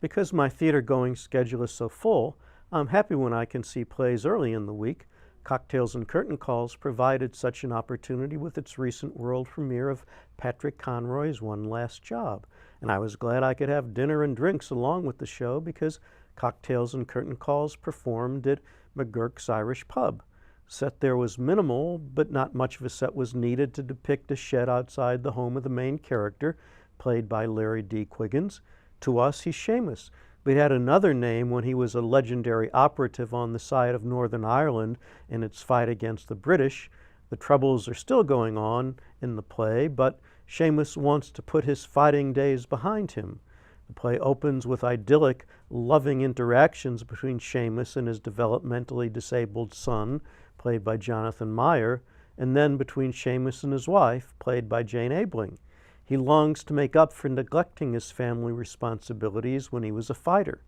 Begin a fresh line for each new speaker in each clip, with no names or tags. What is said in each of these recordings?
Because my theater-going schedule is so full, I'm happy when I can see plays early in the week. Cocktails and Curtain Calls provided such an opportunity with its recent world premiere of Patrick Conroy's One Last Job, and I was glad I could have dinner and drinks along with the show because Cocktails and Curtain Calls performed at McGurk's Irish Pub. Set there was minimal, but not much of a set was needed to depict a shed outside the home of the main character, played by Larry D. Quiggins. To us, he's Seamus, but he had another name when he was a legendary operative on the side of Northern Ireland in its fight against the British. The Troubles are still going on in the play, but Seamus wants to put his fighting days behind him. The play opens with idyllic, loving interactions between Seamus and his developmentally disabled son, played by Jonathan Meyer, and then between Seamus and his wife, played by Jane Abling. He longs to make up for neglecting his family responsibilities when he was a fighter.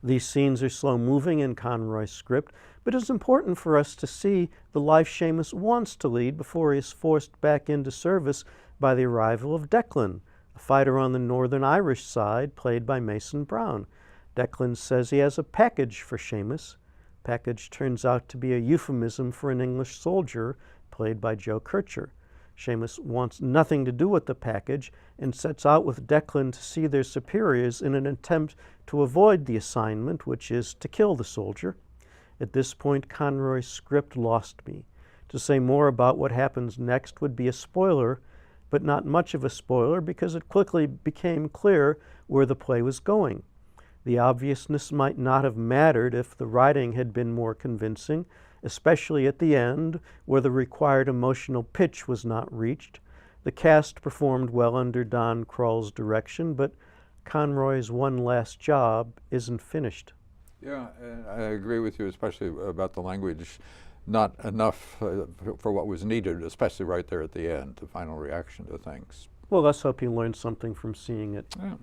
These scenes are slow-moving in Conroy's script, but it's important for us to see the life Seamus wants to lead before he is forced back into service by the arrival of Declan, a fighter on the Northern Irish side, played by Mason Brown. Declan says he has a package for Seamus. Package turns out to be a euphemism for an English soldier, played by Joe Kircher. Seamus wants nothing to do with the package and sets out with Declan to see their superiors in an attempt to avoid the assignment, which is to kill the soldier. At this point, Conroy's script lost me. To say more about what happens next would be a spoiler, but not much of a spoiler because it quickly became clear where the play was going. The obviousness might not have mattered if the writing had been more convincing, especially at the end, where the required emotional pitch was not reached. The cast performed well under Don Kroll's direction, but Conroy's One Last Job isn't finished.
Yeah, and I agree with you, especially about the language. Not enough for what was needed, especially right there at the end, the final reaction to things.
Well, let's hope you learned something from seeing it.
Yeah.